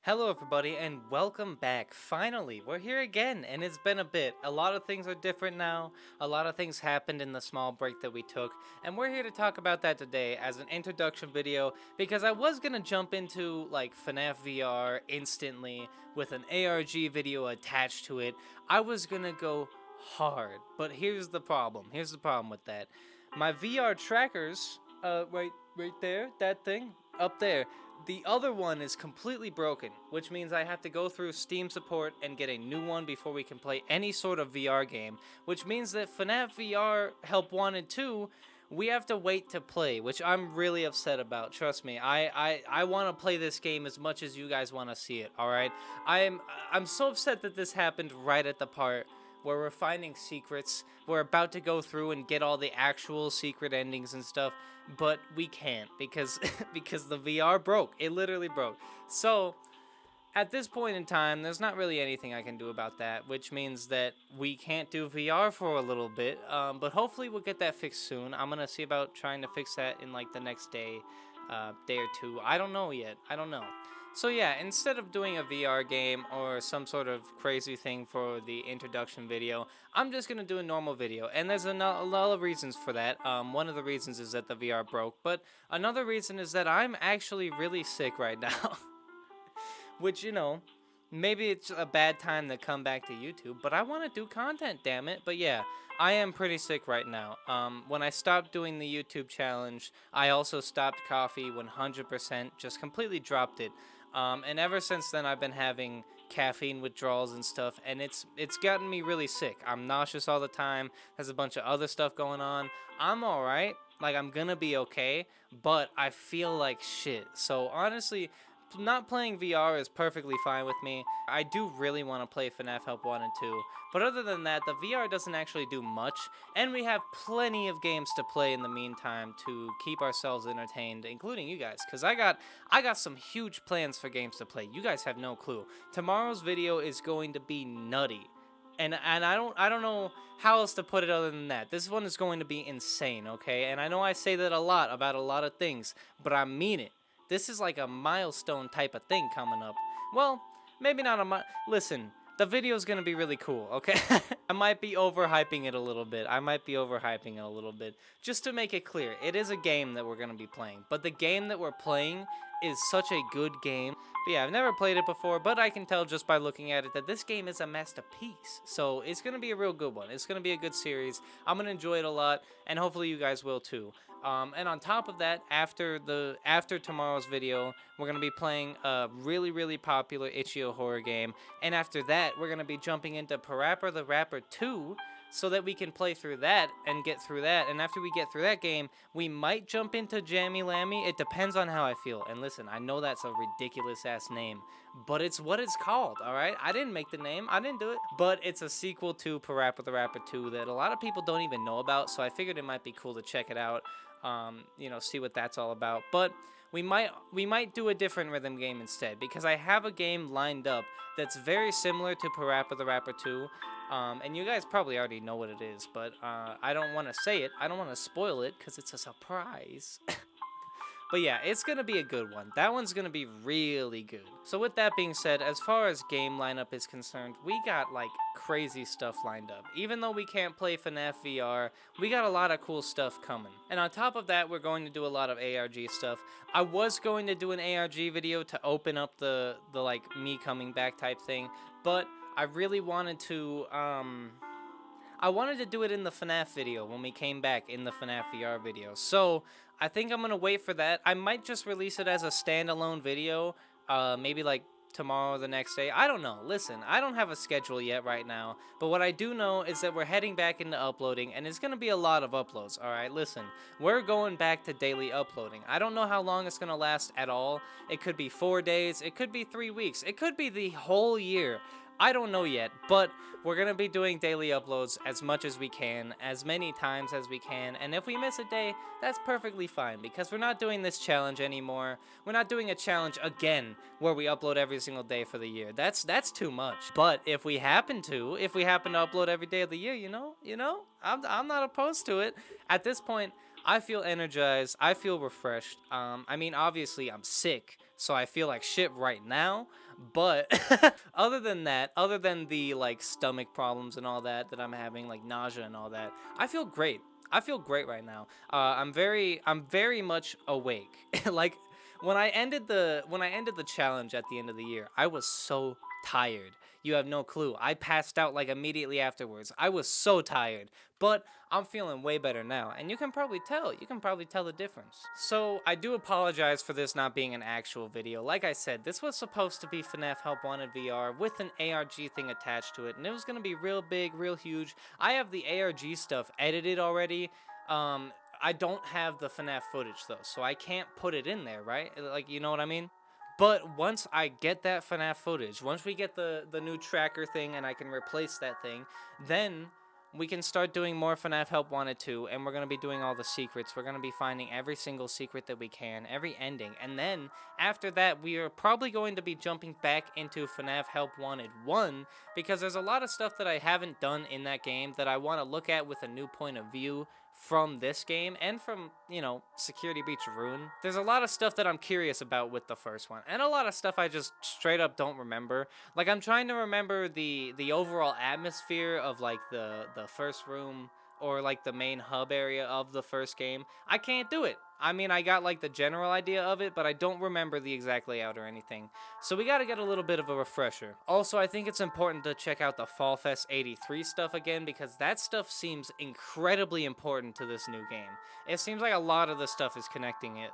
Hello, everybody, and welcome back. Finally, we're here again, and it's been a bit. A lot of things are different now. A lot of things happened in the small break that we took, and we're here to talk about that today as an introduction video because I was gonna jump into like FNAF VR instantly with an ARG video attached to it. I was gonna go hard, but here's the problem. Here's the problem with that. My VR trackers, right there, that thing up there. The other one is completely broken, which means I have to go through Steam support and get a new one before we can play any sort of VR game, which means that FNAF VR Help Wanted 2, we have to wait to play, which I'm really upset about. Trust me, I want to play this game as much as you guys want to see it, alright? I'm so upset that this happened right at the part where we're finding secrets. We're about to go through and get all the actual secret endings and stuff, but we can't because because the VR broke. It literally broke. So, at this point in time, there's not really anything I can do about that, which means that we can't do VR for a little bit. But hopefully we'll get that fixed soon. I'm gonna see about trying to fix that in like the next day or two. I don't know yet. I don't know. So yeah, instead of doing a VR game or some sort of crazy thing for the introduction video, I'm just gonna do a normal video, and there's a lot of reasons for that. One of the reasons is that the VR broke, but another reason is that I'm actually really sick right now. Which, maybe it's a bad time to come back to YouTube, but I want to do content, damn it. But yeah, I am pretty sick right now. When I stopped doing the YouTube challenge, I also stopped coffee 100%, just completely dropped it. And ever since then, I've been having caffeine withdrawals and stuff, and it's gotten me really sick. I'm nauseous all the time. There's a bunch of other stuff going on. I'm all right. Like, I'm gonna be okay, but I feel like shit. So honestly, not playing VR is perfectly fine with me. I do really want to play FNAF Help 1 and 2, but other than that, the VR doesn't actually do much, and we have plenty of games to play in the meantime to keep ourselves entertained, including you guys, because I got some huge plans for games to play. You guys have no clue. Tomorrow's video is going to be nutty. And I don't know how else to put it other than that. This one is going to be insane, okay? And I know I say that a lot about a lot of things, but I mean it. This is like a milestone type of thing coming up. Well, maybe not listen, the video is going to be really cool, okay? I might be overhyping it a little bit. Just to make it clear, it is a game that we're going to be playing. But the game that we're playing is such a good game. But yeah, I've never played it before, but I can tell just by looking at it that this game is a masterpiece. So it's going to be a real good one. It's going to be a good series. I'm going to enjoy it a lot, and hopefully you guys will too. And on top of that, after tomorrow's video, we're gonna be playing a really popular itch.io horror game, and after that, we're gonna be jumping into Parappa the Rapper 2, so that we can play through that and get through that. And after we get through that game, we might jump into Jammy Lammy. It depends on how I feel. And listen, I know that's a ridiculous ass name, but it's what it's called. All right, I didn't make the name, I didn't do it, but it's a sequel to Parappa the Rapper 2 that a lot of people don't even know about. So I figured it might be cool to check it out. See what that's all about. But we might do a different rhythm game instead, because I have a game lined up that's very similar to Parappa the Rapper 2. And you guys probably already know what it is, but I don't want to say it. I don't want to spoil it because it's a surprise. But yeah, it's going to be a good one. That one's going to be really good. So with that being said, as far as game lineup is concerned, we got like crazy stuff lined up. Even though we can't play FNAF VR, we got a lot of cool stuff coming. And on top of that, we're going to do a lot of ARG stuff. I was going to do an ARG video to open up the like me coming back type thing, but I really wanted to I wanted to do it in the FNAF video when we came back in the FNAF VR video. So I think I'm going to wait for that. I might just release it as a standalone video, maybe like tomorrow or the next day. I don't know. Listen, I don't have a schedule yet right now, but what I do know is that we're heading back into uploading, and it's going to be a lot of uploads, alright? Listen, we're going back to daily uploading. I don't know how long it's going to last at all. It could be 4 days, it could be 3 weeks, it could be the whole year. I don't know yet, but we're going to be doing daily uploads as much as we can, as many times as we can, and if we miss a day, that's perfectly fine, because we're not doing this challenge anymore. We're not doing a challenge again where we upload every single day for the year. That's too much. But if we happen to upload every day of the year, I'm not opposed to it. At this point, I feel energized. I feel refreshed. I mean, obviously, I'm sick, so I feel like shit right now. But other than that, other than the like stomach problems and all that I'm having, like nausea and all that, I feel great. I feel great right now. I'm very much awake. Like when I ended the challenge at the end of the year, I was so tired. You have no clue. I passed out like immediately afterwards. I was so tired, but I'm feeling way better now, and you can probably tell. You can probably tell the difference. So I do apologize for this not being an actual video. Like I said, this was supposed to be FNAF Help Wanted VR with an ARG thing attached to it, and it was gonna be real big, real huge. I have the ARG stuff edited already. Um, I don't have the FNAF footage though, so I can't put it in there, right? Like, you know what I mean? But once I get that FNAF footage, once we get the new tracker thing and I can replace that thing, then we can start doing more FNAF Help Wanted 2, and we're going to be doing all the secrets. We're going to be finding every single secret that we can, every ending. And then, after that, we are probably going to be jumping back into FNAF Help Wanted 1, because there's a lot of stuff that I haven't done in that game that I want to look at with a new point of view from this game and from, you know, Security Breach Ruin. There's a lot of stuff that I'm curious about with the first one, and a lot of stuff I just straight up don't remember. Like, I'm trying to remember the overall atmosphere of like the first room, or like the main hub area of the first game. I can't do it. I mean, I got like the general idea of it, but I don't remember the exact layout or anything. So we got to get a little bit of a refresher. Also, I think it's important to check out the Fall Fest 83 stuff again, because that stuff seems incredibly important to this new game. It seems like a lot of the stuff is connecting it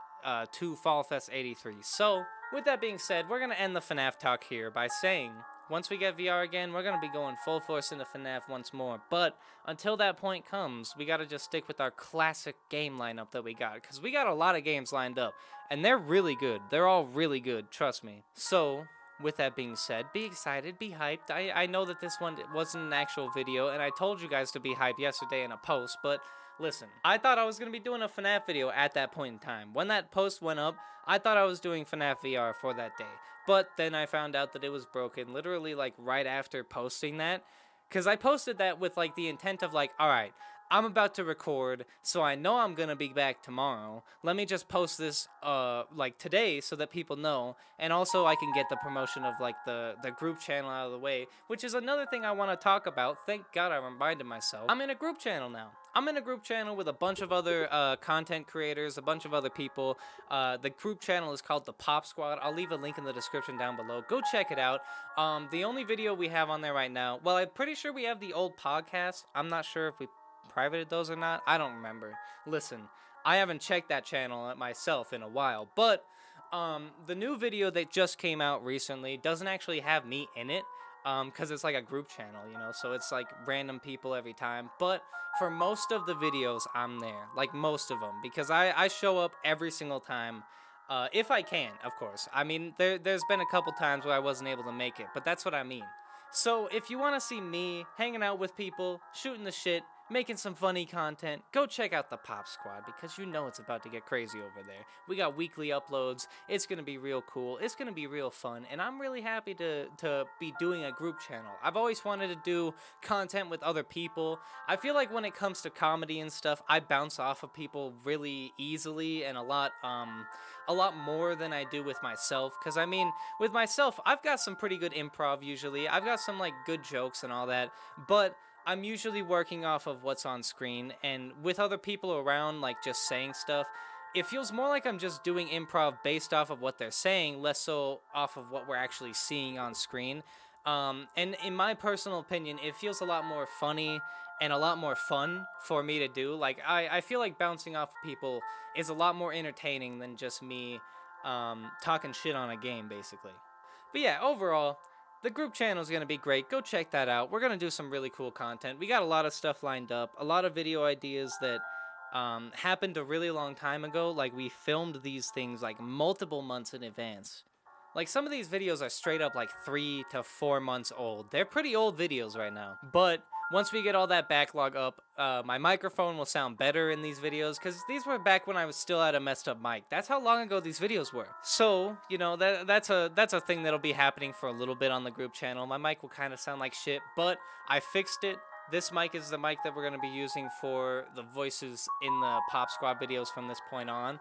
to Fall Fest 83. So, with that being said, we're going to end the FNAF talk here by saying, once we get VR again, we're going to be going full force into FNAF once more. But until that point comes, we got to just stick with our classic game lineup that we got, because we got a lot of games lined up, and they're really good. They're all really good, trust me. So, with that being said, be excited, be hyped. I know that this one wasn't an actual video, and I told you guys to be hyped yesterday in a post, but listen, I thought I was going to be doing a FNAF video at that point in time. When that post went up, I thought I was doing FNAF VR for that day. But then I found out that it was broken literally like right after posting that. Because I posted that with like the intent of like, alright, I'm about to record, so I know I'm gonna be back tomorrow. Let me just post this like today so that people know, and also I can get the promotion of like the group channel out of the way, which is another thing I want to talk about. Thank God I reminded myself. I'm in a group channel now. I'm in a group channel with a bunch of other content creators, a bunch of other people. The group channel is called the popsqaud. I'll leave a link in the description down below. Go check it out. The only video we have on there right now, well, I'm pretty sure we have the old podcast. I'm not sure if we privated those or not. I don't remember. Listen, I haven't checked that channel myself in a while, but the new video that just came out recently doesn't actually have me in it, because it's like a group channel, you know, so it's like random people every time. But for most of the videos, I'm there, like most of them, because I show up every single time, if I can, of course. I mean, there's been a couple times where I wasn't able to make it, but that's what I mean. So if you want to see me hanging out with people, shooting the shit, making some funny content, go check out the popsqaud, because you know it's about to get crazy over there. We got weekly uploads. It's going to be real cool. It's going to be real fun, and I'm really happy to be doing a group channel. I've always wanted to do content with other people. I feel like when it comes to comedy and stuff, I bounce off of people really easily, and a lot more than I do with myself, because I mean, with myself, I've got some pretty good improv usually. I've got some like good jokes and all that, but I'm usually working off of what's on screen, and with other people around, like just saying stuff, it feels more like I'm just doing improv based off of what they're saying, less so off of what we're actually seeing on screen. And in my personal opinion, it feels a lot more funny and a lot more fun for me to do. Like, I feel like bouncing off of people is a lot more entertaining than just me talking shit on a game, basically. But yeah, overall, the group channel is going to be great. Go check that out. We're going to do some really cool content. We got a lot of stuff lined up, a lot of video ideas that happened a really long time ago. Like, we filmed these things like multiple months in advance. Like, some of these videos are straight up like 3 to 4 months old. They're pretty old videos right now. But once we get all that backlog up, my microphone will sound better in these videos, because these were back when I was still at a messed up mic. That's how long ago these videos were. So, you know, that's a thing that'll be happening for a little bit on the group channel. My mic will kind of sound like shit, but I fixed it. This mic is the mic that we're going to be using for the voices in the Pop Squad videos from this point on.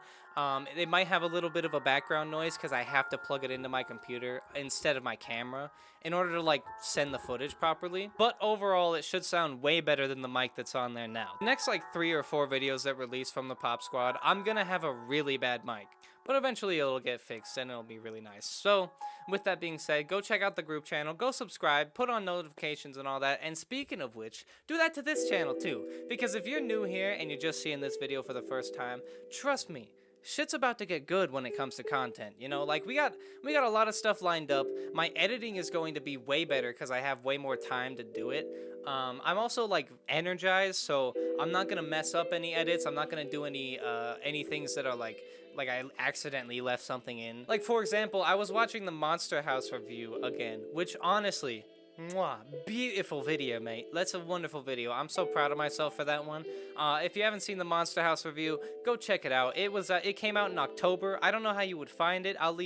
It might have a little bit of a background noise because I have to plug it into my computer instead of my camera in order to like send the footage properly. But overall, it should sound way better than the mic that's on there now. The next like 3 or 4 videos that release from the Pop Squad, I'm going to have a really bad mic. But eventually it'll get fixed and it'll be really nice. So, with that being said, go check out the group channel, go subscribe, put on notifications and all that. And speaking of which, do that to this channel too. Because if you're new here and you're just seeing this video for the first time, trust me, shit's about to get good when it comes to content. You know, like we got a lot of stuff lined up. My editing is going to be way better because I have way more time to do it. I'm also like energized, so I'm not gonna mess up any edits. I'm not gonna do any things that are like I accidentally left something in. Like for example, I was watching the Monster House review again, which honestly, mwah, beautiful video, mate. That's a wonderful video. I'm so proud of myself for that one. If you haven't seen the Monster House review, go check it out. It came out in October. I don't know how you would find it. I'll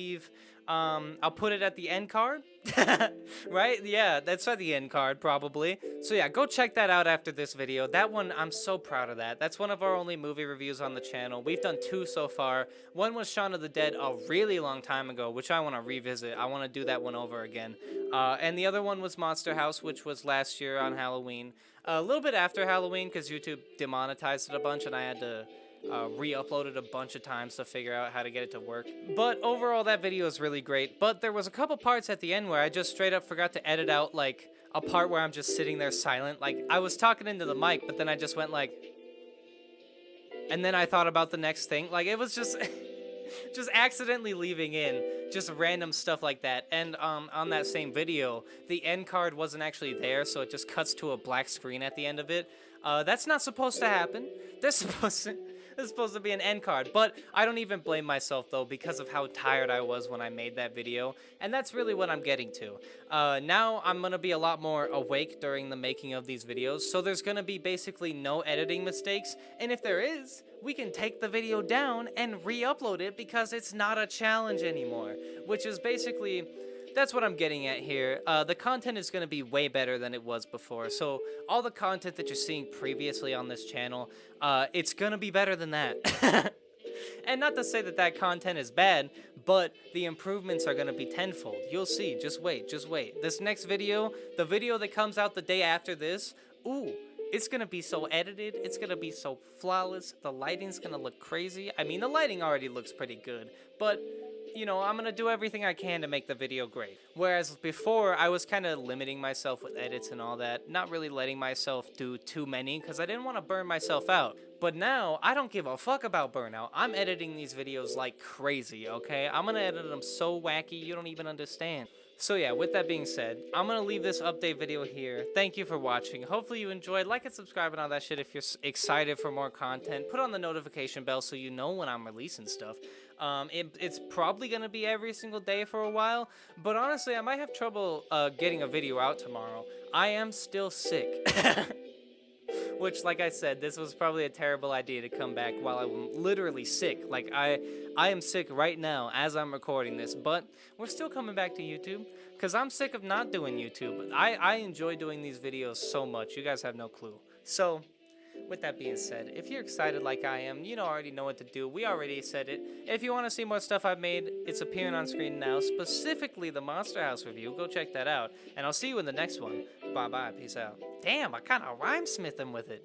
put it at the end card. Right? Yeah, that's at the end card probably. So yeah, go check that out after this video. That one, I'm so proud of that. That's one of our only movie reviews on the channel. We've done 2 so far. One was Shaun of the Dead a really long time ago, which I want to revisit. I want to do that one over again. And the other one was Monster House, which was last year on Halloween. A little bit after Halloween because YouTube demonetized it a bunch and I had to re-upload it a bunch of times to figure out how to get it to work. But overall, that video is really great. But there was a couple parts at the end where I just straight up forgot to edit out like a part where I'm just sitting there silent. Like I was talking into the mic, but then I just went like, and then I thought about the next thing. Like it was just just accidentally leaving in just random stuff like that. And on that same video, the end card wasn't actually there, so it just cuts to a black screen at the end of it. That's not supposed to happen. There's supposed to be an end card, but I don't even blame myself though because of how tired I was when I made that video, and that's really what I'm getting to. Now I'm gonna be a lot more awake during the making of these videos, so there's gonna be basically no editing mistakes, and if there is, we can take the video down and re-upload it because it's not a challenge anymore, which is basically... That's what I'm getting at here. The content is going to be way better than it was before. So all the content that you're seeing previously on this channel, it's going to be better than that. And not to say that that content is bad, but the improvements are going to be tenfold. You'll see. Just wait. Just wait. This next video, the video that comes out the day after this, ooh, it's going to be so edited. It's going to be so flawless. The lighting's going to look crazy. I mean, the lighting already looks pretty good, but... you know, I'm going to do everything I can to make the video great. Whereas before, I was kind of limiting myself with edits and all that, not really letting myself do too many because I didn't want to burn myself out. But now, I don't give a fuck about burnout. I'm editing these videos like crazy, okay? I'm going to edit them so wacky you don't even understand. So yeah, with that being said, I'm going to leave this update video here. Thank you for watching. Hopefully you enjoyed. Like and subscribe and all that shit if you're excited for more content. Put on the notification bell so you know when I'm releasing stuff. It's probably going to be every single day for a while, but honestly, I might have trouble getting a video out tomorrow. I am still sick. Which, like I said, this was probably a terrible idea to come back while I'm literally sick. Like, I am sick right now as I'm recording this, but we're still coming back to YouTube because I'm sick of not doing YouTube. I enjoy doing these videos so much. You guys have no clue. So... with that being said, if you're excited like I am, you already know what to do. We already said it. If you want to see more stuff I've made, it's appearing on screen now, specifically the Monster House review. Go check that out, and I'll see you in the next one. Bye-bye. Peace out. Damn, I kind of rhyme-smithing with it.